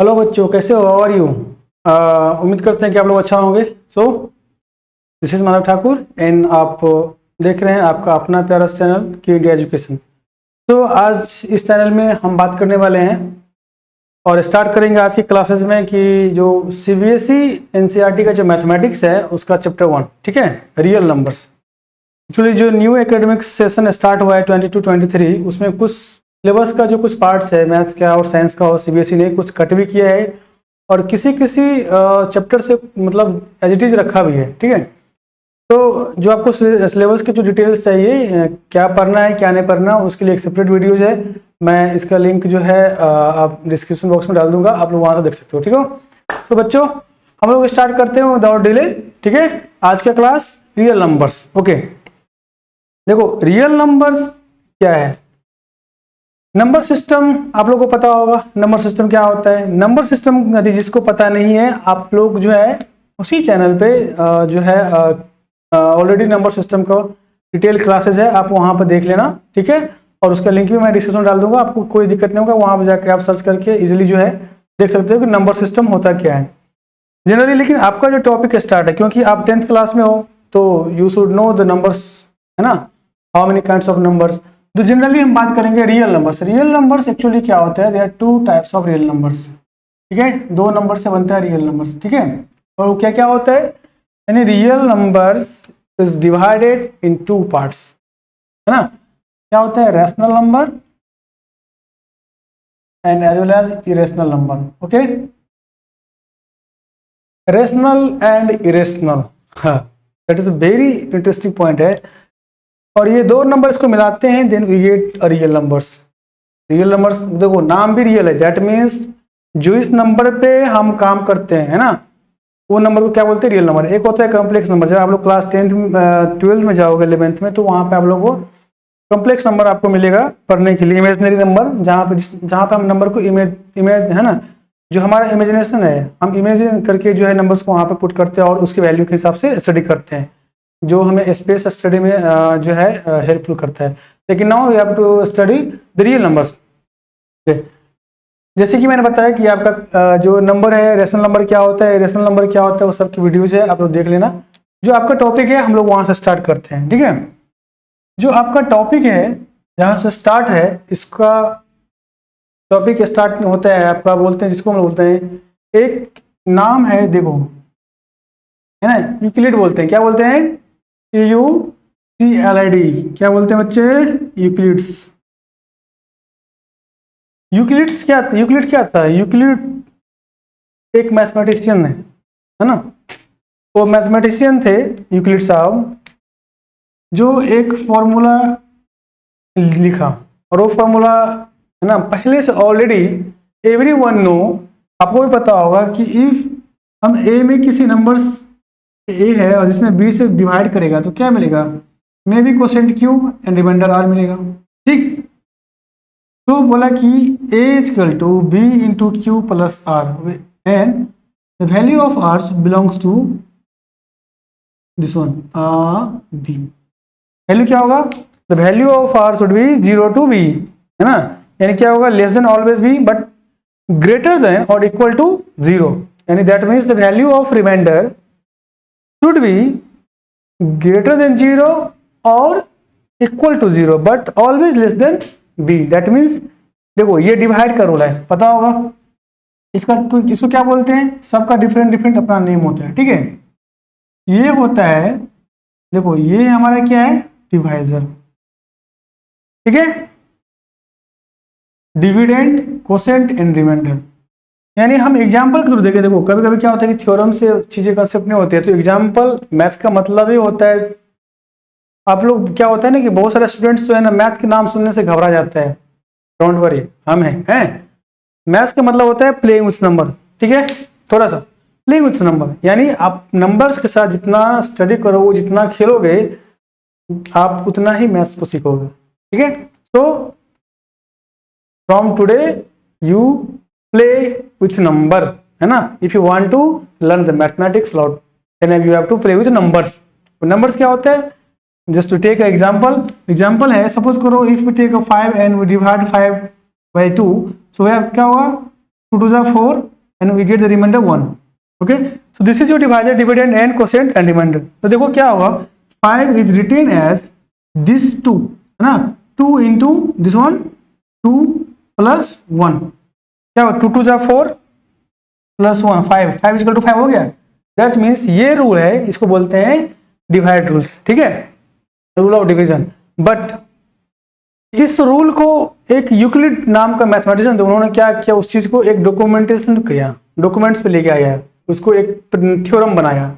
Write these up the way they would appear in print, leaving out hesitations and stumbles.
Hello बच्चों, कैसे हो? How are you? उम्मीद करते हैं कि आप लोग अच्छा होंगे। So this is Manav Thakur and आप देख रहे हैं आपका अपना प्यारा चैनल की इंडिया एजुकेशन। तो आज इस चैनल में हम बात करने वाले हैं और स्टार्ट करेंगे आज की क्लासेस में कि जो सीबीएसई एनसीईआरटी का जो मैथमेटिक्स है उसका चैप्टर 1, ठीक है, रियल नंबर्स। एक्चुअली जो न्यू एकेडमिक सेशन स्टार्ट हुआ है 22-23, उसमें कुछ सिलेबस का जो कुछ पार्ट्स है मैथ्स का और साइंस का और सीबीएसई ने कुछ कट भी किया है और किसी चैप्टर से मतलब एज इट इज रखा भी है, ठीक है। तो जो आपको सिलेबस के जो डिटेल्स चाहिए, क्या पढ़ना है क्या नहीं पढ़ना, उसके लिए एक सेपरेट वीडियोज है। मैं इसका लिंक जो है आप डिस्क्रिप्शन बॉक्स में डाल दूंगा, आप लोग वहां से देख सकते हो, ठीक हो। तो बच्चों हम लोग स्टार्ट करते हैं विदाउट डिले, ठीक है। आज का क्लास रियल नंबर्स। ओके, देखो रियल नंबर्स क्या है। नंबर सिस्टम आप लोगों को पता होगा। नंबर सिस्टम क्या होता है? नंबर सिस्टम यदि जिसको पता नहीं है, आप लोग जो है उसी चैनल पे जो है ऑलरेडी नंबर सिस्टम का डिटेल क्लासेस है, आप वहां पर देख लेना, ठीक है। और उसका लिंक भी मैं डिस्क्रिप्शन में डाल दूंगा, आपको कोई दिक्कत नहीं होगा, वहां पर जाकर आप सर्च करके इजिली जो है देख सकते हो कि नंबर सिस्टम होता क्या है जनरली। लेकिन आपका जो टॉपिक स्टार्ट है, क्योंकि आप 10th क्लास में हो तो you should know the numbers, है ना, how many kinds of numbers. तो जनरली हम बात करेंगे real numbers. Real numbers actually क्या होता है? There are two types of real numbers, ठीक है। दो नंबर से बनता है रियल नंबर्स, ठीक है। और वो क्या क्या होता है? यानी real numbers is divided into parts, है ना। क्या होता है? Rational number and as well as irrational number. Okay, rational and irrational, हाँ, that is a very interesting point है। और ये दो नंबर्स को मिलाते हैं, then we get real numbers. Real numbers देखो, नाम भी रियल है, दैट मीन्स जो इस नंबर पे हम काम करते हैं, है ना, वो नंबर को क्या बोलते हैं? Real number. एक होता है कॉम्प्लेक्स नंबर। जब आप लोग क्लास 12th में जाओगे, 11th में, तो वहां पे आप लोगों को कॉम्प्लेक्स नंबर आपको मिलेगा पढ़ने के लिए। इमेजिनरी नंबर, जहाँ पे हम नंबर को इमेज है ना, जो हमारा इमेजिनेशन है, हम इमेजिन करके जो है नंबर्स को वहां पे पुट करते हैं और उसके वैल्यू के हिसाब से स्टडी करते हैं, जो हमें स्पेस स्टडी में जो है हेल्पफुल करता है। लेकिन now you have to study the real numbers. जैसे कि मैंने बताया कि आपका जो नंबर है, रेशनल नंबर क्या होता है, रेशनल नंबर क्या होता है, वो सब की वीडियोज है, आप लोग देख लेना। जो आपका टॉपिक है हम लोग वहां से स्टार्ट करते हैं, ठीक है। जो आपका टॉपिक है जहां से स्टार्ट है, इसका टॉपिक स्टार्ट होता है आपका, बोलते हैं जिसको हम बोलते हैं, एक नाम है, देखो, है ना, यूक्लिड बोलते हैं। क्या बोलते हैं? UCLID। क्या बोलते हैं बच्चे? यूक्लिड्स। यूक्लिड क्या था? यूक्लिड एक मैथमेटिशियन है ना। वो मैथमेटिशियन थे यूक्लिड साहब, जो एक फॉर्मूला लिखा। और वो फॉर्मूला है ना, पहले से ऑलरेडी एवरीवन नो, आपको भी पता होगा कि इफ हम ए में किसी नंबर्स ए है और जिसमें बी से डिवाइड करेगा तो क्या मिलेगा? Maybe quotient q and remainder R मिलेगा, ठीक। तो बोला कि A is equal to B into Q plus R and the value of R belongs to this one B. Value क्या होगा? The value of R should be 0 to b, है ना। यानी क्या होगा? Less than always B but greater than और equal to 0। यानी that means the value of reminder should be greater than 0 or equal to 0 but always less than b। that means देखो, ये divide का रूल है, पता होगा इसको क्या बोलते हैं? सबका डिफरेंट डिफरेंट अपना नेम होता है, ठीक है। ये होता है, देखो, ये हमारा क्या है? डिवाइजर, ठीक है। Dividend, quotient and remainder. यानी हम एग्जाम्पल के थ्रू देखें। देखो, कभी कभी क्या होता है कि थ्योरम से चीजें कंसेप्ट नहीं होती है, तो एग्जाम्पल मैथ का मतलब ही होता है। आप लोग क्या होता है ना कि बहुत सारे स्टूडेंट्स जो है ना, मैथ के नाम सुनने से घबरा जाता है। डोंट वरी, हम हैं। मैथ्स का मतलब होता है प्लेइंग विथ नंबर, ठीक है। थोड़ा सा प्लेइंग विथ नंबर, यानी आप नंबर्स के साथ जितना स्टडी करोगे, जितना खेलोगे, आप उतना ही मैथ्स को सीखोगे, ठीक है। तो from today you play with number, है ना। If you want to learn the mathematics lot, then you have to play with numbers. Numbers क्या होता है? जस्ट टू टेक एग्जाम्पल है, सपोज करो if we take 5 and we divide 5 by 2, so क्या होगा? 2 to the 4 and we get the remainder 1. Okay, so this is your divisor, dividend and quotient and remainder. तो देखो क्या होगा, 5 is written as this 2, है ना, 2 into this one, 2 plus 1, क्या होगा, 2 2 जा 4 प्लस 1 5, 5 इक्वल टू 5 हो गया. दैट मीन्स ये रूल है, इसको बोलते हैं डिवाइड रूल्स. ठीक है, रूल ऑफ डिवीजन. बट इस रूल को एक यूक्लिड नाम का मैथमेटिशियन थे, उन्होंने क्या किया, उस चीज को एक डॉक्यूमेंटेशन किया, डॉक्यूमेंट्स पे लेके आया, उसको एक थ्योरम बनाया.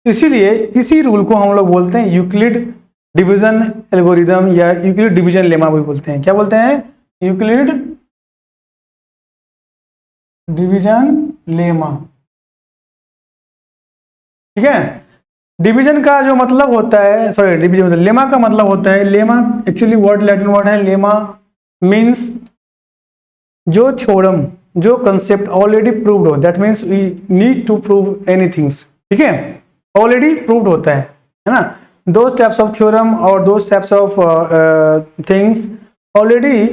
इसीलिए इसी रूल को हम लोग बोलते हैं यूक्लिड डिवीजन एल्गोरिदम या यूक्लिड डिवीजन लेमा भी बोलते हैं. क्या बोलते हैं, यूक्लिड डिवीजन लेमा. ठीक है, डिवीजन का जो मतलब होता है, सॉरी डिवीजन मतलब लेमा का मतलब होता है, lemma actually word Latin word है. लेमा मीन्स जो थ्योरम, जो कंसेप्ट ऑलरेडी प्रूव्ड हो, that means we need to prove anythings. ठीक है, ऑलरेडी प्रूव्ड होता है ना. दोज टाइप्स ऑफ थ्योरम और those types of things already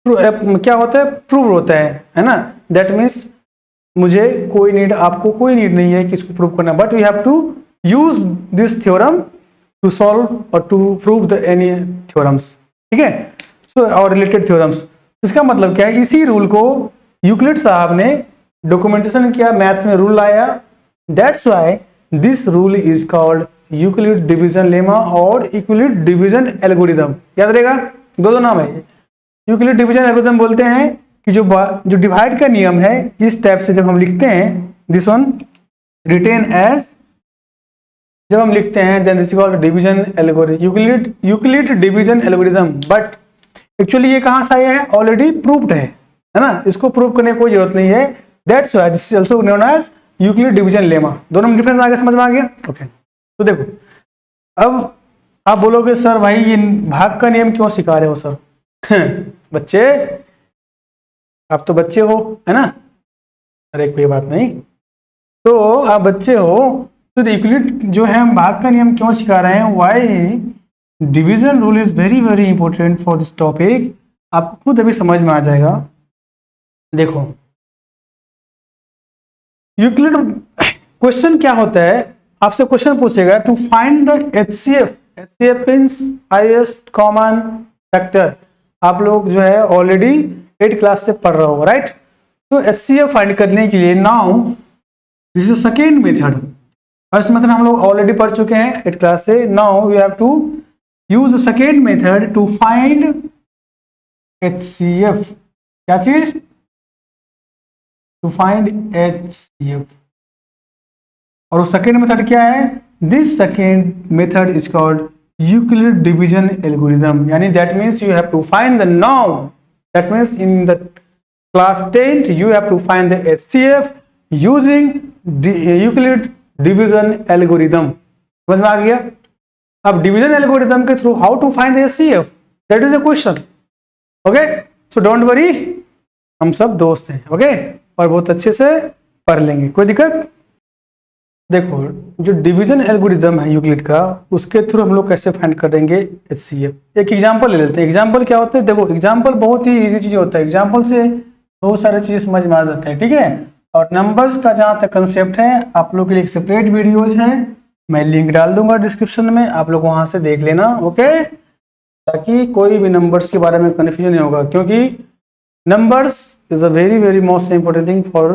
क्या होता है, प्रूव होता है ना. दैट मीन्स मुझे कोई नीड, आपको कोई नीड नहीं है कि इसको प्रूव करना, but we have to use this theorem to solve और to prove the any theorems. ठीक है, सो और रिलेटेड थ्योरम्स. इसका मतलब क्या है, इसी रूल को यूक्लिड साहब ने डॉक्यूमेंटेशन किया, मैथ्स में रूल लाया. That's why this rule is called Euclid division lemma और यूक्लिड डिवीजन एल्गोरिदम. याद रहेगा, दो नाम है. यूक्लिड डिवीजन एल्गोरिदम बोलते हैं कि जो डिवाइड का नियम है, इस टाइप से जब हम लिखते हैं, दिस वन रिटेन एज, जब हम लिखते हैं, then this is called division algorithm, Euclid division algorithm. But actually ये कहां से आया है, ऑलरेडी प्रूव्ड है ना, इसको प्रूव करने की कोई जरूरत नहीं है. That's why this is also known as Euclid division lemma. दोनों में डिफरेंस आगे समझ में आ गया. ओके, तो देखो, अब आप बोलोगे सर भाई ये भाग का नियम क्यों सिखा रहे हो सर. बच्चे, आप तो बच्चे हो, है ना. अरे कोई बात नहीं, तो आप बच्चे हो, तो यूक्लिड जो है हम भाग का नियम क्यों सिखा रहे हैं. Why division rule is very very important for this topic. आपको खुद अभी समझ में आ जाएगा. देखो, यूक्लिड क्वेश्चन क्या होता है, आपसे क्वेश्चन पूछेगा to find the HCF. HCF means highest common factor. आप लोग जो है ऑलरेडी 8th क्लास से पढ़ रहे हो, राइट. तो एचसीएफ फाइंड करने के लिए now this is second method. First method हम लोग ऑलरेडी पढ़ चुके हैं 8th क्लास से. Now we have to use the second method to find HCF. क्या चीज, टू फाइंड एचसीएफ. और वो सेकेंड मेथड क्या है, this second method is called Euclid division algorithm. यानी that means you have to find the now, that means in the class 10th you have to find the HCF using Euclid division algorithm. समझ में आ गया. अब division algorithm के through how to find the HCF, that is a question. Okay, so don't worry, हम सब दोस्त हैं. ओके, और बहुत अच्छे से पढ़ लेंगे, कोई दिक्कत. देखो, जो डिवीजन एल्गोरिथम है यूक्लिड का, उसके थ्रू हम लोग कैसे फाइंड करेंगे HCF. एक एग्जांपल ले लेते हैं. एग्जांपल क्या होता है, देखो एग्जांपल बहुत ही इजी चीज होता है. एग्जांपल से बहुत सारे चीजें समझ में आ जाते हैं. ठीक है, और नंबर्स का जहां तक कंसेप्ट है, आप लोग के लिए एक सेपरेट वीडियोज है, मैं लिंक डाल दूंगा डिस्क्रिप्शन में, आप लोग वहां से देख लेना. ओके, ताकि कोई भी नंबर्स के बारे में कंफ्यूजन नहीं होगा, क्योंकि numbers is a very very most important thing for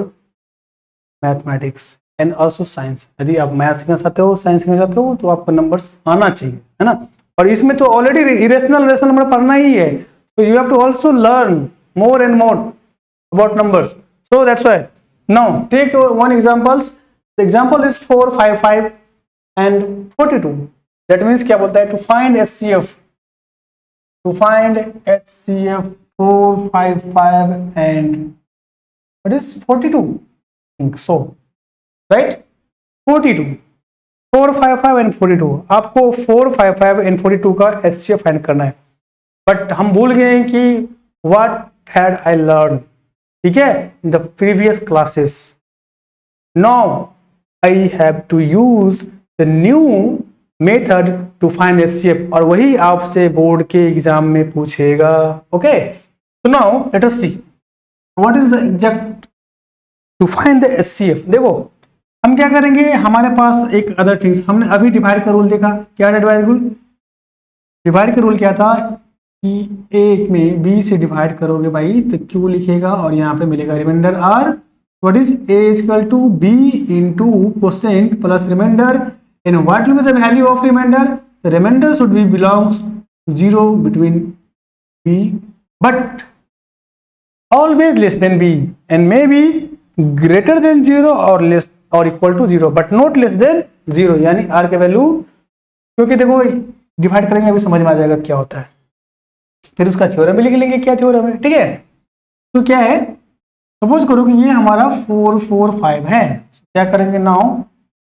mathematics and also science. यदि आप मैथ सीखना चाहते हो, साइंस सीखना चाहते हो, तो आपको नंबर्स आना चाहिए, है ना. और इसमें तो ऑलरेडी इरेशनल रेशनल नंबर पढ़ना ही है, तो you have to also learn more and more about numbers. So that's why now take one examples. The example is 4 5 5 and 42. That means क्या बोलता है, to find HCF, to find HCF 4 5 5 and what is 42, I think so, right. 42, 4 5 5 and 42. आपको 4 5 5 and 42 का HCF find करना है. But हम भूल गए हैं कि what had I learned, ठीक है, in the previous classes. Now I have to use the new method to find HCF, और वही आपसे बोर्ड के एग्जाम में पूछेगा. Okay, so now let us see what is the exact to find the HCF। देखो हम क्या करेंगे, हमारे पास एक अदर थिंग्स, हमने अभी डिवाइड का रूल देखा। क्या डिवाइड रूल? डिवाइड का रूल क्या था कि एक में बी से डिवाइड करोगे भाई तो क्यू लिखेगा और यहाँ पे मिलेगा remainder R. What is A equal to B into quotient plus remainder and what will be the value of remainder? The remainder should be belongs zero between B but always less than b and may be greater than 0 और less और equal to 0 but not less than 0। यानी r के value, क्योंकि देखो divide करेंगे अभी समझ में आ जाएगा क्या होता है, फिर उसका थ्योरम भी लिख लेंगे क्या थ्योरम है, ठीक है। तो क्या है, सपोज करो कि ये हमारा 4 4 5 है। क्या करेंगे now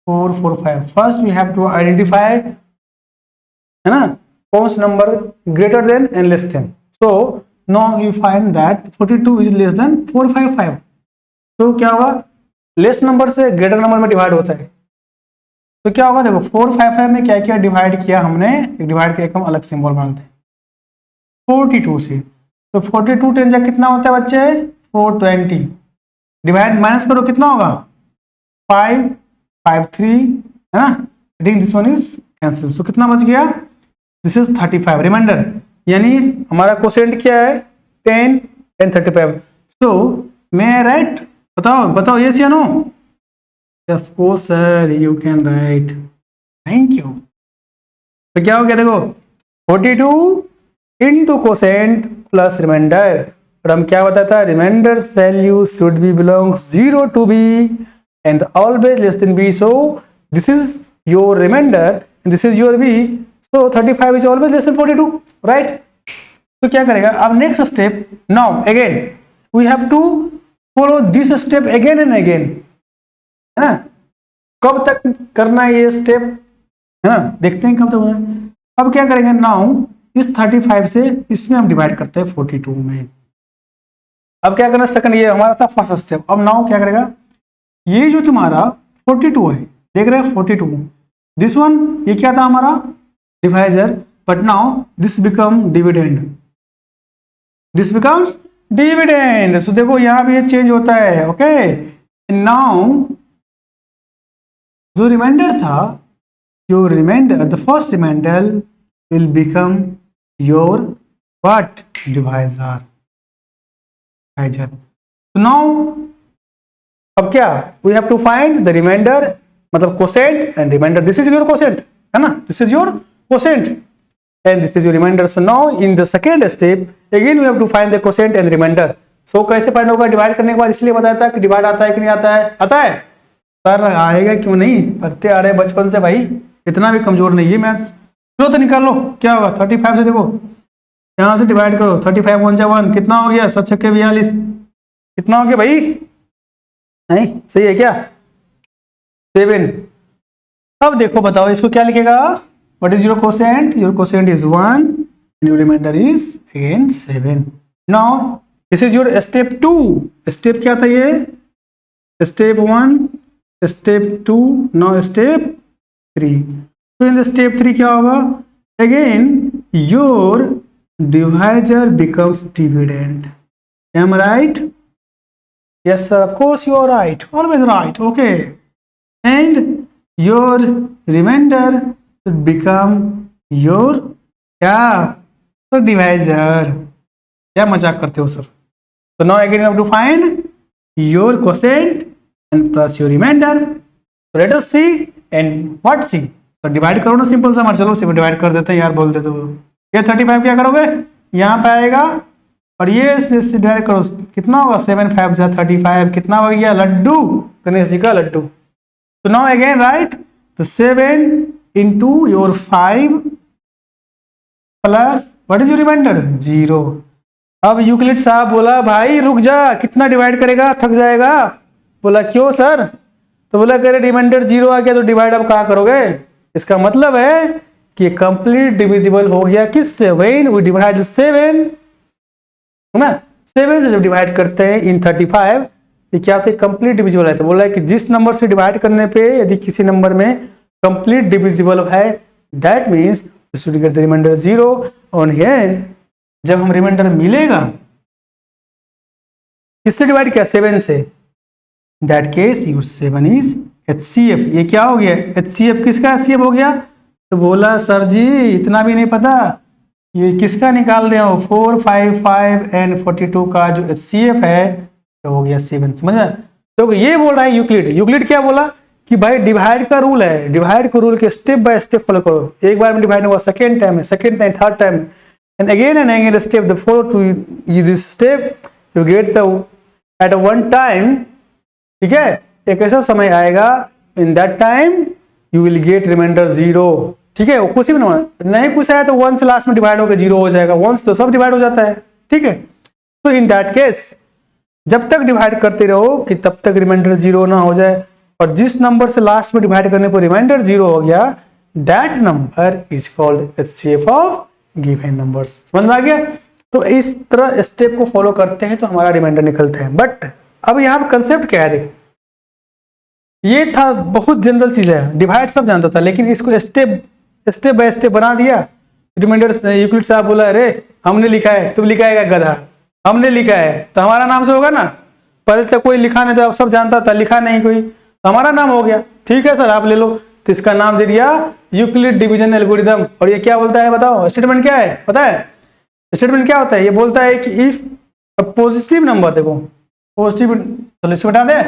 4 4 5, first we have to identify, है ना, कौन सा number greater than and less than. So now you find that 42 is less than 455। तो क्या होगा, लेस नंबर से ग्रेटर नंबर में डिवाइड होता है। तो क्या होगा, देखो 455 में क्या क्या डिवाइड किया हमने, डिवाइड का एक हम अलग सिंबल बनाते हैं 42 से। तो 42 10 जा कितना होता है बच्चे, 420। डिवाइड माइनस करो कितना होगा 5 5 3, है ना। I think this one is cancel. So कितना बच गया, दिस इज 35 रिमाइंडर, यानी हमारा कोसेंट क्या है 10 एंड 35। सो मैं राइट, बताओ बताओ यस या no? Of course sir you can write, thank you. तो क्या हो गया देखो 42 इंटू कोसेंट प्लस रिमाइंडर, और हम क्या बताता है, remainder's value should be belongs 0 to B and always less than B. So this is your remainder and this is your B. So 35 is always less than 42, right? तो क्या करेगा अब next step, now again we have to follow this step again and again, है ना। कब तक करना है ये स्टेप, है ना, देखते हैं कब तक होना है। अब क्या करेंगे, नाउ इस 35 से इसमें हम डिवाइड करते हैं 42 में। अब क्या करना सेकंड, ये हमारा था फर्स्ट स्टेप। अब नाउ क्या करेगा, ये जो तुम्हारा 42 है, देख रहे हैं 42, दिस वन ये क्या था हमारा divisor, but now this become dividend, this becomes dividend। so देखो यहां भी ये चेंज होता है, ओके। नाउ जो रिमाइंडर था, जो remainder the first remainder will become your what, divisor. so now अब क्या, we have to find the remainder, मतलब quotient and remainder. This is your quotient, है ना, this is your quotient and this is your remainder। so now in the second step again we have to find the quotient and remainder। so कैसे find होगा, divide करने के बाद, इसलिए बताया था कि डिवाइड आता है कि नहीं आता है, आता है सर, आएगा क्यों नहीं, पढ़ते आ रहे बचपन से भाई, इतना भी कमजोर नहीं है मैथ्स। चलो तो निकाल लो क्या होगा, 35 से देखो यहाँ से डिवाइड करो, 35 1 1 कितना हो गया, 7 6 42, कितना हो गया भाई, नहीं सही है क्या, 7। अब देखो बताओ इसको क्या लिखेगा, what is your quotient? Your quotient is 1 and your remainder is again 7। now this is your step 2। step क्या था ये, step 1 step 2 now step 3। so in the step 3 क्या होगा, again your divisor becomes dividend। am I right? yes sir, of course you are right, always right, okay। and your remainder should become your क्या, तो divisor. क्या मजाक करते हो sir. so now again you have to find your quotient and plus your remainder। so let us see and what see। तो divide करो ना simple सा, चलो सिर्फ डिवाइड कर देते हैं यार, बोल देते हो। ये 35 क्या करोगे, यहाँ पे आएगा और ये डिवाइड करो, कितना होगा 7 5 से 35, कितना हो गया लड्डू, गणेश जी का Laddu. so now again write the 7 into your 5 plus what is your remainder 0। अब यूक्लिड साहब बोला भाई रुक जा, कितना डिवाइड करेगा, थक जाएगा। बोला क्यों सर, तो बोला करे रिमाइंडर 0 आ गया तो डिवाइड अब कहाँ करोगे। इसका मतलब है कि कंप्लीट डिविजिबल हो गया किससे, व्हेन वी डिवाइड 7, है ना, 7 से जब डिवाइड करते हैं इन 35, ये क्या होता है कंप्लीट डिविजिबल है। तो बोला है कि जिस नंबर से डिवाइड करने पे यदि किसी नंबर में कंप्लीट डिविजिबल है, that means we should get the remainder 0 on here. जब हम रिमाइंडर मिलेगा किससे डिवाइड किया, 7 से, that case use 7 is HCF। ये क्या हो गया? HCF किसका HCF हो गया? तो बोला सर जी इतना भी नहीं पता, ये किसका निकाल रहे हो? 4, 5, 5 एंड 42 का जो HCF है तो हो गया 7। समझा? तो ये बोल रहा है यूक्लिड क्या बोला कि भाई डिवाइड का रूल है, डिवाइड को रूल के स्टेप बाय स्टेप फॉलो करो। एक बार में डिवाइड हुआ, सेकेंड टाइम है, second time, third time and again step the follow to this step you get the at one time. ठीक है, एक ऐसा समय आएगा in that time you will get remainder 0। ठीक है, वो कुछ ही नहीं पूछा है तो 1 से लास्ट में डिवाइड होकर 0 हो जाएगा, 1 तो सब डिवाइड हो जाता है। ठीक है, तो इन दैट केस जब तक डिवाइड करते रहो कि तब तक रिमाइंडर 0 ना हो जाए, और जिस नंबर से लास्ट में डिवाइड करने पर रिमाइंडर 0 हो गया that number is called HCF of given numbers. समझ में आ गया? तो इस तरह स्टेप को फॉलो करते हैं तो हमारा रिमाइंडर निकलता है। बट अब यहाँ पर कंसेप्ट क्या है? देखो ये था, बहुत जनरल चीज है, डिवाइड सब जानता था, लेकिन इसको स्टेप बाय स्टेप बना दिया। रिमाइंडर यूक्लिड साहब बोला अरे हमने लिखा है, तुम लिखा है गधा, हमने लिखा है तो हमारा नाम से होगा ना। पहले तो कोई लिखा नहीं था, अब सब जानता था, लिखा नहीं कोई तो हमारा नाम हो गया। ठीक है सर आप ले लो, तो इसका नाम दे दिया यूक्लिड डिवीजन एल्गोरिथम। और ये क्या बोलता है बताओ? स्टेटमेंट क्या है पता है? स्टेटमेंट क्या होता है? ये बोलता है कि इफ पॉजिटिव नंबर, देखो पॉजिटिव, चलो इसे मिटा दे,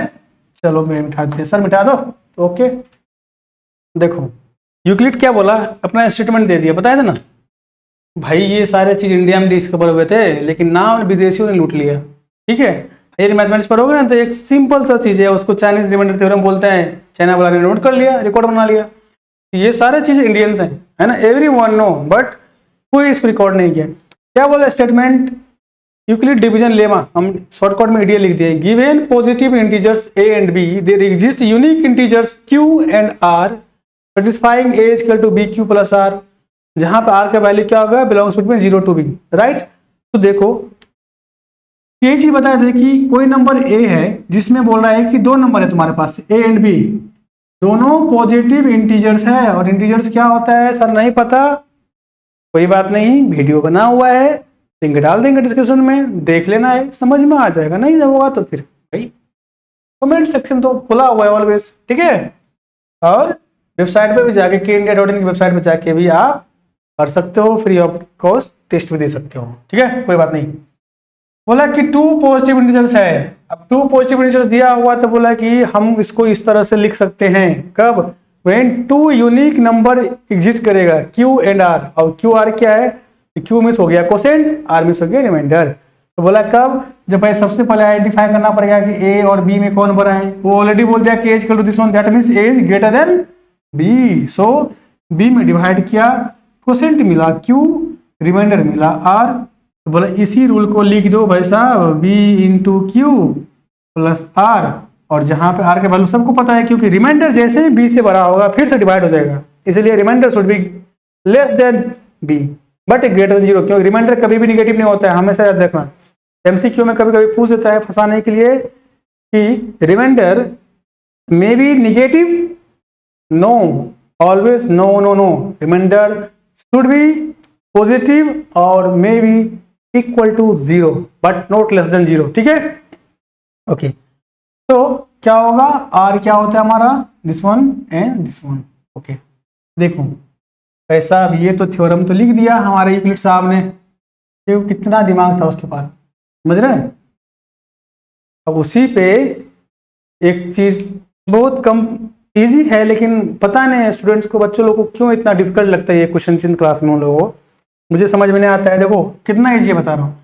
चलो मैं मिटा दे सर, मिटा दो। ओके देखो यूक्लिड क्या बोला, अपना स्टेटमेंट दे दिया, बताया था ना भाई ये सारे चीज इंडिया में डिस्कवर हुए थे लेकिन नाम विदेशियों ने लूट लिया। ठीक है, ये मैथमेटिक्स पढ़ोगे ना तो एक सिंपल सा चीज है, उसको चाइनीज रिमाइंडर थ्योरम बोलते हैं, चाइना वाला ने नोट कर लिया, रिकॉर्ड बना लिया। ये सारे चीज इंडियंस हैं, है ना, एवरीवन नो, बट कोई इसको रिकॉर्ड नहीं किया। क्या बोला स्टेटमेंट? यूक्लिड डिवीजन लेमा, हम शॉर्टकट में ईडीए लिख दिए, given positive integers a and b there exist unique integers q and r satisfying a is equal to bq plus r, जहां पे r का वैल्यू क्या होगा? Belongs between 0 to b, right. तो देखो ये चीज बता दे कि कोई नंबर a है जिसमें बोल रहा है कि दो नंबर है तुम्हारे पास a एंड b, दोनों पॉजिटिव इंटीजर्स है। और इंटीजर्स क्या होता है सर नहीं पता, कोई बात नहीं, वीडियो बना हुआ है, लिंक डाल देंगे डिस्क्रिप्शन में, देख लेना है, समझ में आ जाएगा। नहीं होगा तो फिर भाई कमेंट सेक्शन तो खुला हुआ है ऑलवेज। ठीक है, और वेबसाइट पे भी जाके KIndia.in की वेबसाइट पे जाके भी आप कर सकते हो, फ्री ऑफ कॉस्ट टेस्ट भी दे सकते हो। ठीक है, कोई बात नहीं। बोला कि 2 पॉजिटिव इंटीजर्स है, अब 2 पॉजिटिव इंटीजर्स दिया हुआ तो बोला कि हम इसको इस तरह से लिख सकते हैं, कब? व्हेन 2 यूनिक नंबर एग्जिस्ट करेगा Q एंड R, और Q R क्या है? Q मिस हो गया कोसेंट, R मिस हो गया रिमाइंडर। तो बोला कब? जब भाई सबसे पहले आइडेंटिफाई करना पड़ेगा कि A और B में कौन बड़ा है। वो ऑलरेडी बोल दिया कि A equal to this one, that means A is greater than B। So B में डिवाइड किया, कोसेंट मिला Q, रिमाइंडर मिला R। तो बोला इसी रूल को लिख दो भाई साहब, B into Q plus R, और जहां पे R के वैल्यू सबको पता है क्योंकि रिमाइंडर जैसे ही B से बड़ा होगा फिर से डिवाइड हो जाएगा, इसलिए remainder should be less than B but greater than 0, क्योंकि रिमाइंडर कभी भी निगेटिव नहीं होता है, हमेशा याद रखना। MCQ में कभी कभी पूछ देता है फंसाने के लिए कि remainder maybe negative, no, always no no no, remainder should be positive और maybe equal to 0 but not less than 0। ठीक है, ओके। तो क्या होगा? R क्या होता है हमारा? This one and this one. Okay देखो ऐसा, ये तो थ्योरम तो लिख दिया हमारे यूक्लिड साहब ने, तो कितना दिमाग था उसके पास, समझ रहे हैं? अब उसी पे एक चीज बहुत कम इजी है, लेकिन पता नहीं स्टूडेंट्स को, बच्चों लोग को क्यों इतना डिफिकल्ट लगता है ये क्वेश्चन चिन्ह क्लास में उन लोगों को, मुझे समझ में नहीं आता है। देखो कितना इजी बता रहा हूँ,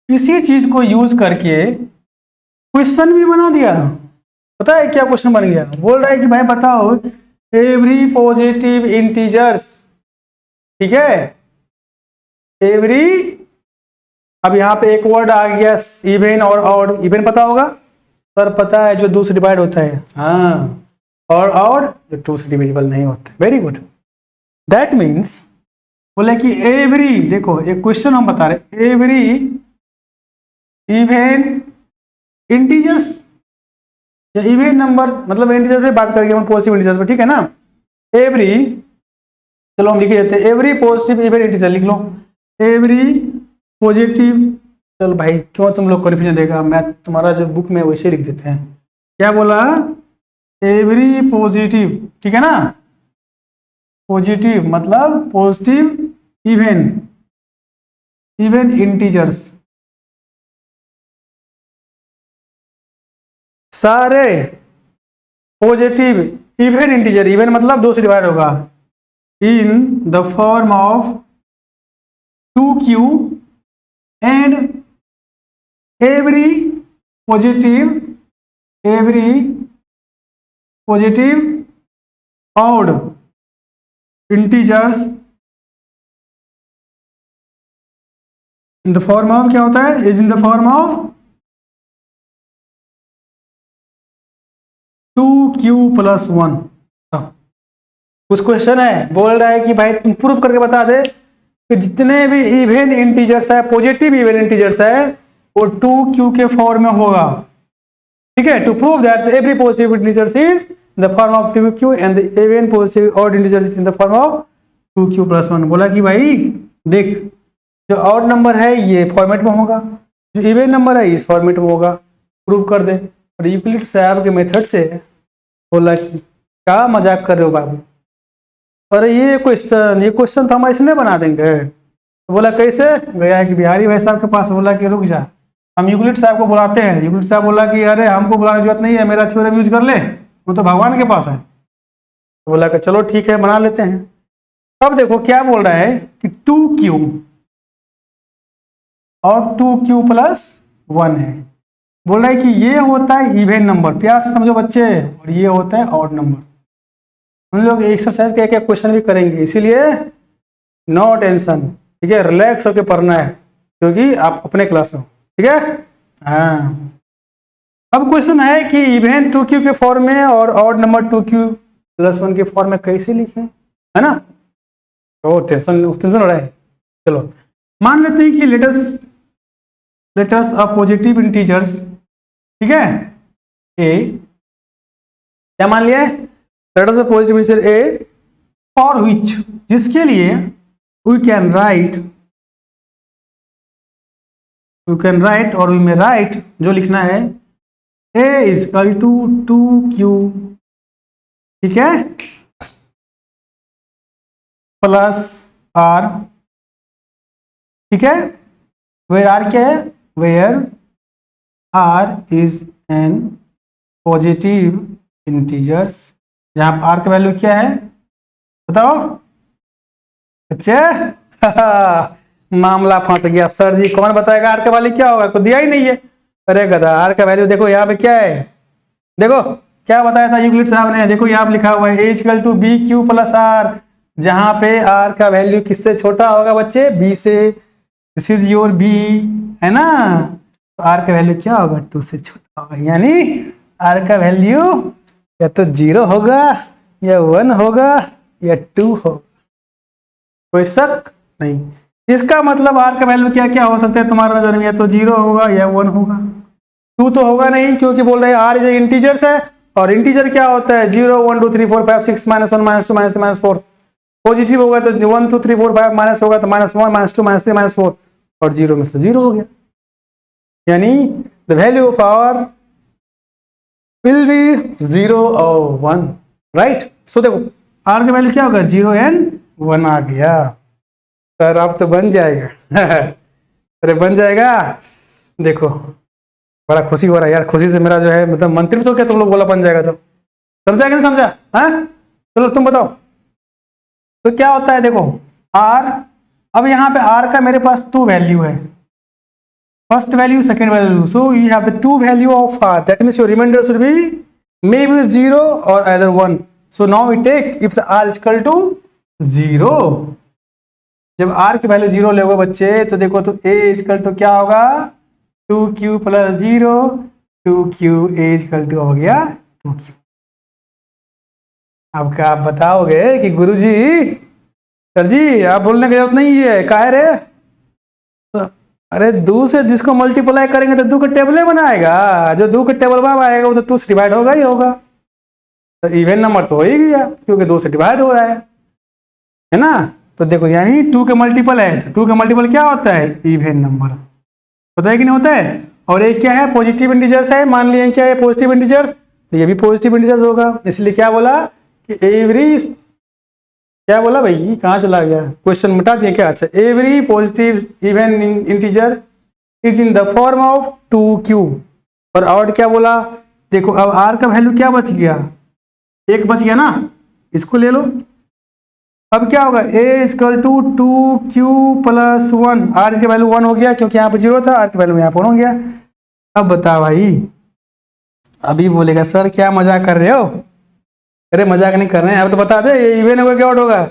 इसी चीज को यूज करके क्वेश्चन भी बना दिया। पता है क्या क्वेश्चन बन गया? बोल रहा है कि भाई बताओ एवरी पॉजिटिव इंटीजर्स, ठीक है, एवरी, अब यहाँ पे एक वर्ड आ गया इवन और ऑड। इवन पता होगा सर? पता है, जो 2 से डिवाइड होता है, हाँ, और ऑड जो 2 से डिविजिबल नहीं होता है। वेरी गुड, दैट मीन्स बोले कि एवरी, देखो एक क्वेश्चन हम बता रहे, एवरी इवन इंटीजर्स या इवन नंबर, मतलब इंटीजर्स से बात करेंगे हम, पॉजिटिव इंटीजर्स पे, ठीक है ना। एवरी, चलो हम लिख देते हैं, एवरी पॉजिटिव इवन इंटीजर लिख लो, एवरी पॉजिटिव, चल भाई क्यों तुम लोग कन्फ्यूजन देगा, मैं तुम्हारा जो बुक में वैसे लिख देते हैं, क्या बोला, एवरी पॉजिटिव, ठीक है ना, पॉजिटिव मतलब पॉजिटिव इवन इंटीजर्स, सारे पॉजिटिव इवन इंटीजर, इवन मतलब 2 से डिवाइड होगा, इन the form of 2q and every positive odd integers in the form of, क्या होता है, is in the form of 2q+1। कुछ क्वेश्चन है, बोल रहा है कि भाई तुम प्रूफ करके बता दे कि जितने भी इवन इंटीजर्स है, पॉजिटिव इवन इंटीजर्स है, वो 2q के फॉर्म में होगा, ठीक है। To prove that every positive integers is in the form of 2q and the even positive odd integers is in the form of 2q+1। बोला कि भाई देख, जो ऑड नंबर है ये फॉर्मेट में होगा, जो इवन नंबर है इस फॉर्मेट में होगा, प्रूव कर दे। और यूक्लिड साहब के मेथड से बोला कि क्या मजाक कर रहे हो बाबू, अरे ये क्वेश्चन तो हम ऐसे नहीं बना देंगे। तो बोला कैसे, गया कि बिहारी भाई साहब के पास, बोला कि रुक जा, हम यूक्लिड साहब को बुलाते हैं। यूक्लिड साहब बोला कि अरे हमको बुलाने की जरूरत नहीं है, मेरा थ्योरम यूज कर ले, वो तो भगवान के पास है। तो बोला कि चलो ठीक है बना लेते हैं। अब देखो क्या बोल रहा है कि 2q और 2q+1 है। बोल रहा है कि ये होता है इवन नंबर, प्यार से समझो बच्चे, और ये होता है ऑड नंबर। हम लोग एक्सरसाइज के एक क्वेश्चन भी करेंगे, इसीलिए नो टेंशन, ठीक है, रिलैक्स होकर पढ़ना है, क्योंकि आप अपने क्लास में हो, ठीक है। हाँ, अब क्वेश्चन है कि इवन 2q के फॉर्म में और ऑड नंबर 2q+1 के फॉर्म में कैसे लिखें, है ना। तो टेंशन हो रहा है। चलो मान लेते हैं कि लेटस ऑफ पॉजिटिव इंटीजर्स, ठीक है, ए, क्या मान लिया, let's of positive integer A for which, जिसके लिए वी कैन राइट और वी में राइट, जो लिखना है a is equal to 2q, ठीक है, प्लस r, ठीक है, वेयर r क्या है, where r is an positive integers, जहां r का वैल्यू क्या है बताओ। अच्छा मामला फंस गया, सर जी कौन बताएगा आर का वैल्यू क्या होगा, को दिया ही नहीं है। अरे गधा, आर का वैल्यू देखो यहाँ पे क्या है, देखो क्या बताया था यूक्लिड साहब ने, देखो यहाँ पे लिखा हुआ है a इक्वल टू BQ+R, जहां पे r का वैल्यू किससे छोटा होगा बच्चे, b से। दिस इज योर b, है ना, तो r का वैल्यू क्या होगा, 2 से छोटा होगा, यानी r का वैल्यू या तो 0 होगा या 1 होगा या 2 होगा, कोई शक नहीं। इसका मतलब r का वैल्यू क्या क्या हो सकता है तुम्हारा नजर में, या तो 0 होगा या 1 होगा, 2 तो होगा नहीं, क्योंकि बोल रहे हैं r इज इंटीजर्स है, और इंटीजर क्या होता है 0 1 2 3 4 5 6 -1 -2 -3 -4, पॉजिटिव होगा तो 1 2 3 4 5, माइनस होगा तो -1 -2 -3 -4, और 0 में से 0 हो गया, यानी the value of r will be 0 और 1, राइट। सो देखो r का वैल्यू क्या होगा, 0 एंड 1 आ गया, सर अब तो बन जाएगा अरे बन जाएगा, देखो बड़ा खुशी हो रहा है यार, खुशी से मेरा जो है मतलब मंत्री तो क्या तुम लोग बोला बन जाएगा, तो समझा कि नहीं समझा, हाँ चलो तुम बताओ। तो क्या होता है देखो r, अब यहाँ पे r का मेरे पास 2 वैल्यू है, first value second value, so you have the 2 value of r, that means your remainder should be may be 0 और either 1, so now we take if the r equal to 0, जब r की value 0 लोगे बच्चे तो देखो तो a equal to क्या होगा, 2q+0, 2q a equal to हो गया 2q। अब क्या आप बताओगे कि गुरुजी सर जी आप बोलने की जरूरत नहीं है, काहे रे, तो अरे 2 से जिसको मल्टीप्लाई करेंगे तो 2 का टेबल बनाएगा, जो 2 के टेबल में आएगा वो तो 2 से डिवाइड होगा ही होगा, तो इवन नंबर तो हो ही गया क्योंकि 2 से डिवाइड हो रहा है ना। तो देखो यानी 2 के मल्टीपल है, तो 2 का मल्टीपल क्या होता है, इवन नंबर, होता है कि नहीं होता है। और एक क्या है, पॉजिटिव इंटीजर्स है, मान लिए क्या है पॉजिटिव इंटीजर्स, तो ये भी पॉजिटिव इंटीजर्स होगा। इसलिए क्या बोला कि एवरी, क्या बोला भाई, कहाँ चला गया, क्वेश्चन मिटा दिया क्या? अच्छा, every positive even integer is in the form of 2q। और और क्या बोला, देखो अब r का वैल्यू क्या बच गया, 1 बच गया ना, इसको ले लो। अब क्या होगा, a equal to 2q plus 1, r की वैल्यू 1 हो गया क्योंकि यहाँ पर 0 था, r की वैल्यू यहाँ पर 1 हो गया। अब बता भाई, अभी बोलेगा सर क्या मजाक कर रहे हो? अरे मजाक नहीं कर रहे हैं, अब तो बता दे ये इवन होगा क्या ऑड होगा?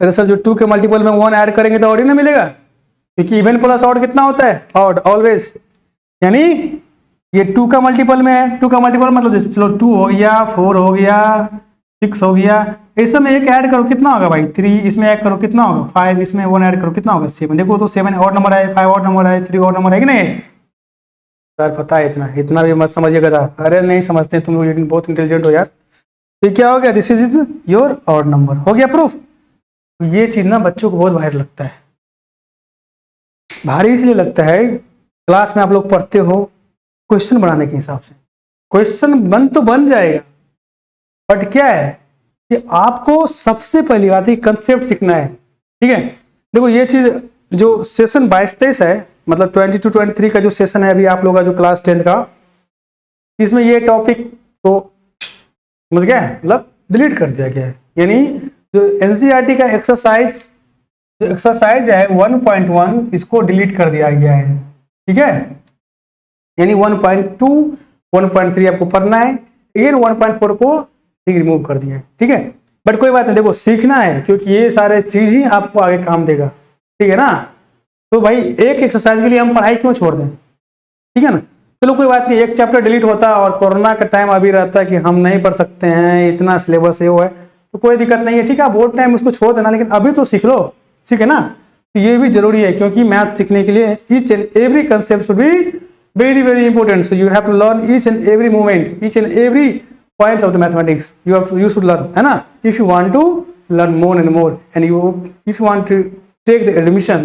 अरे सर जो 2 के मल्टीपल में 1 ऐड करेंगे तो ऑड ही ना मिलेगा, क्योंकि इवन प्लस ऑड कितना होता है, ऑड ऑलवेज। यानी ये 2 का मल्टीपल में है, 2 का मल्टीपल मतलब जैसे चलो 2 हो गया, 4 हो गया, 6 हो गया, इस में एक ऐड करो कितना होगा भाई 3, इसमें ऐड करो कितना होगा 5, इसमें 1 ऐड करो कितना होगा 7। देखो तो 7 ऑड नंबर है, 5 ऑड नंबर है, 3 ऑड नंबर है कि नहीं? सर पता है, इतना इतना भी मत समझिएगा था। अरे नहीं समझते तुम लोग, बहुत इंटेलिजेंट हो यार। तो क्या हो गया, this is your odd number, हो गया प्रूफ। ये चीज ना बच्चों को बहुत भारी लगता है, भारी इसलिए लगता है क्लास में आप लोग पढ़ते हो क्वेश्चन बनाने के हिसाब से, क्वेश्चन बन तो बन जाएगा, बट क्या है कि आपको सबसे पहली बात है कंसेप्ट सीखना है। ठीक है, देखो ये चीज जो सेशन 22-23 है, मतलब 22-23 का जो सेशन है अभी आप लोगों का जो क्लास 10 का, इसमें ये टॉपिक तो समझ गया है, मतलब डिलीट कर दिया गया है। यानी जो एनसीईआरटी का एक्सरसाइज, जो एक्सरसाइज है 1.1 इसको डिलीट कर दिया गया है। ठीक है, यानी 1.2 1.3 आपको पढ़ना है, अगेन 1.4 को रिमूव कर दिया है। ठीक है, बट कोई बात नहीं, देखो सीखना है क्योंकि ये सारे चीज ही आपको आगे काम देगा। ठीक है ना, तो भाई एक एक्सरसाइज के लिए हम पढ़ाई क्यों छोड़ दें? ठीक है ना, चलो कोई बात नहीं, एक चैप्टर डिलीट होता और कोरोना का टाइम अभी रहता है कि हम नहीं पढ़ सकते हैं, इतना सिलेबस ये वो है, तो कोई दिक्कत नहीं है। ठीक है, बोर्ड टाइम उसको छोड़ देना, लेकिन अभी तो सीख लो। ठीक है ना, तो ये भी जरूरी है क्योंकि मैथ सीखने के लिए each and every concept should be very very important. So you have to learn each and every movement, each and every points of the mathematics you should learn, है ना, if you want to learn more and more, and if you want to take the admission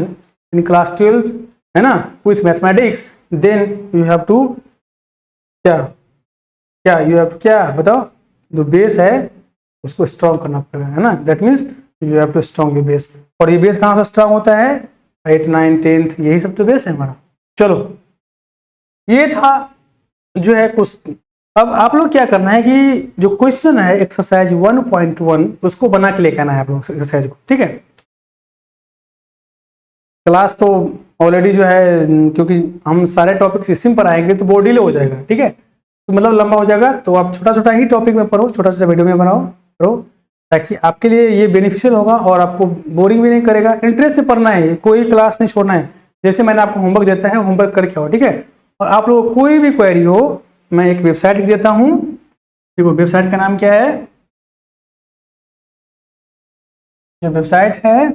in class 12, है ना, with mathematics, then you have to क्या you have to क्या बताओ, जो base है उसको स्ट्रॉन्ग करना पड़ेगा, है ना, that means you have to strong your base. और ये बेस कहाँ से स्ट्रॉन्ग होता है, 8, 9, 10th यही सब तो बेस है हमारा। चलो ये था जो है कुछ। अब आप लोग क्या करना है कि जो क्वेश्चन है एक्सरसाइज 1.1 उसको बना के लेकर आना है आप लोग एक्सरसाइज को। ठीक है, क्लास तो ऑलरेडी जो है क्योंकि हम सारे टॉपिक्स इसी में पढ़ाएंगे तो बहुत डिले हो जाएगा। ठीक है, तो मतलब लंबा हो जाएगा, तो आप छोटा छोटा ही टॉपिक में पढ़ो, छोटा छोटा वीडियो में पढ़ो, ताकि आपके लिए ये बेनिफिशियल होगा और आपको बोरिंग भी नहीं करेगा। इंटरेस्ट से पढ़ना है, कोई क्लास नहीं छोड़ना है। जैसे मैंने आपको होमवर्क देता है, होमवर्क करके आओ। ठीक है, और आप लोगों को कोई भी क्वेरी हो, मैं एक वेबसाइट लिख देता हूँ। देखो वेबसाइट का नाम क्या है, जो वेबसाइट है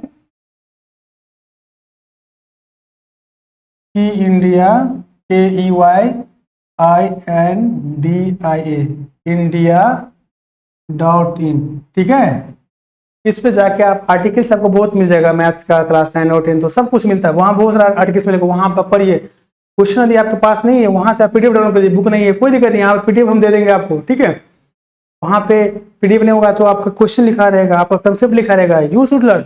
की इंडिया, KEYINDIA India.in। ठीक है, इस पे जाके आप आर्टिकल्स आपको बहुत मिल जाएगा, मैथ्स का क्लास 9 और 10 तो सब कुछ मिलता है, वहाँ बहुत सारा आर्टिकल्स मिलेगा, वहाँ पर पढ़िए। क्वेश्चन यदि आपके पास नहीं है वहाँ से आप पीडीएफ डाउनलोड करिए, बुक नहीं है कोई दिक्कत नहीं, यहाँ पीडीएफ हम दे देंगे आपको। ठीक है, वहाँ पे पीडीएफ नहीं होगा तो आपका क्वेश्चन लिखा रहेगा, आपका कंसेप्ट लिखा रहेगा, यू शुड लर्न।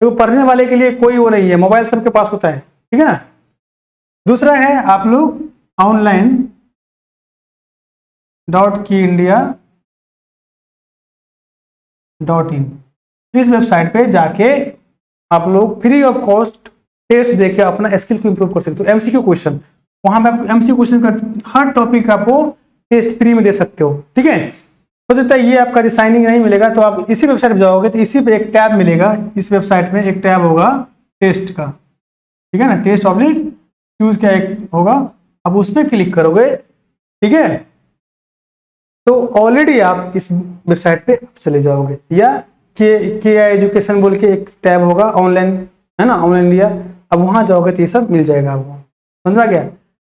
तो पढ़ने वाले के लिए कोई वो नहीं है, मोबाइल सबके पास होता है। ठीक है ना, दूसरा है आप लोग online.keindia.in, इस वेबसाइट पे जाके आप लोग फ्री ऑफ कॉस्ट टेस्ट देके अपना स्किल को इंप्रूव कर सकते हो। एमसीक्यू क्वेश्चन, वहां पे आपको एमसीक्यू क्वेश्चन का हर टॉपिक का आपको टेस्ट फ्री में दे सकते हो। ठीक है, हो सकता है ये आपका साइनिंग नहीं मिलेगा तो आप इसी वेबसाइट पे जाओगे तो इसी पे एक टैब मिलेगा, इस वेबसाइट में एक टैब होगा टेस्ट का। ठीक है ना, टेस्ट ऑब्लिक यूज का एक होगा, अब उस पर क्लिक करोगे। ठीक है, तो ऑलरेडी आप इस वेबसाइट पे चले जाओगे, या के एजुकेशन बोल के एक टैब होगा ऑनलाइन, है ना, ऑनलाइन इंडिया, अब वहां जाओगे तो ये सब मिल जाएगा आपको। समझा गया?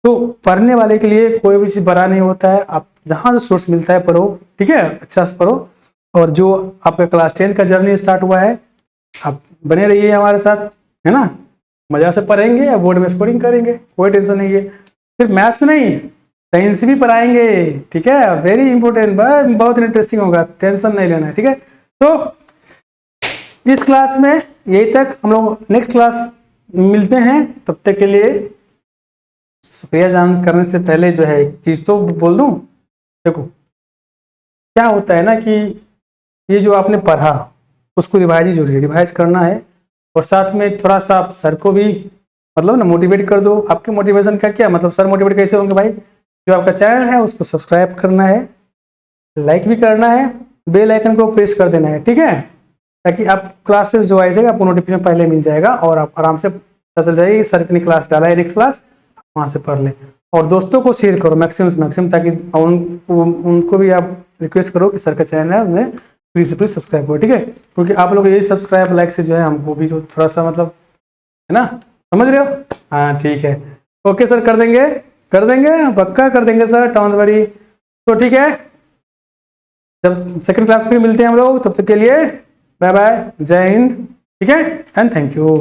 तो पढ़ने वाले के लिए कोई भी चीज बड़ा नहीं होता है, आप जहां से सोर्स मिलता है पढ़ो। ठीक है, अच्छा से पढ़ो, और जो आपका क्लास 10 का जर्नी स्टार्ट हुआ है आप बने रहिए हमारे साथ, है ना, मजा से पढ़ेंगे या बोर्ड में स्कोरिंग करेंगे, कोई टेंशन नहीं है। सिर्फ मैथ्स नहीं, कहीं से भी पढ़ाएंगे, ठीक है, वेरी इंपॉर्टेंट, बहुत इंटरेस्टिंग होगा, टेंशन नहीं लेना है, ठीक है। तो इस क्लास में यही तक, हम लोग नेक्स्ट क्लास मिलते हैं, तब तक के लिए शुक्रिया जान करने से पहले जो है एक चीज तो बोल दूं, देखो क्या होता है ना कि ये जो आपने पढ़ा उसको रिवाइज जरूरी है, रिवाइज करना है, और साथ में थोड़ा सा आप सर को भी मतलब ना मोटिवेट कर दो। आपके मोटिवेशन का क्या मतलब, सर मोटिवेट कैसे होंगे भाई, जो आपका चैनल है उसको सब्सक्राइब करना है, लाइक भी करना है, बेल आइकन को प्रेस कर देना है, ठीक है, ताकि आप क्लासेस जो आएगा आपको नोटिफिकेशन पहले मिल जाएगा और आप आराम से पता चल जाएगी सर ने क्लास डाला है, नेक्स्ट क्लास वहाँ से पढ़ लें। और दोस्तों को शेयर करो मैक्सिमम से मैक्सिमम, ताकि उनको भी आप रिक्वेस्ट करो कि सर का चैनल है उन्हें प्लीज से प्लीज सब्सक्राइब करो, ठीक है, क्योंकि आप लोग यही सब्सक्राइब लाइक से जो है हमको भी जो थोड़ा सा मतलब है ना, समझ रहे हो। हाँ ठीक है, ओके सर, कर देंगे पक्का कर देंगे सर, डोंट वरी। तो ठीक है, जब सेकंड क्लास में मिलते हैं हम लोग, तब तक के लिए बाय बाय, जय हिंद, ठीक है, एंड थैंक यू।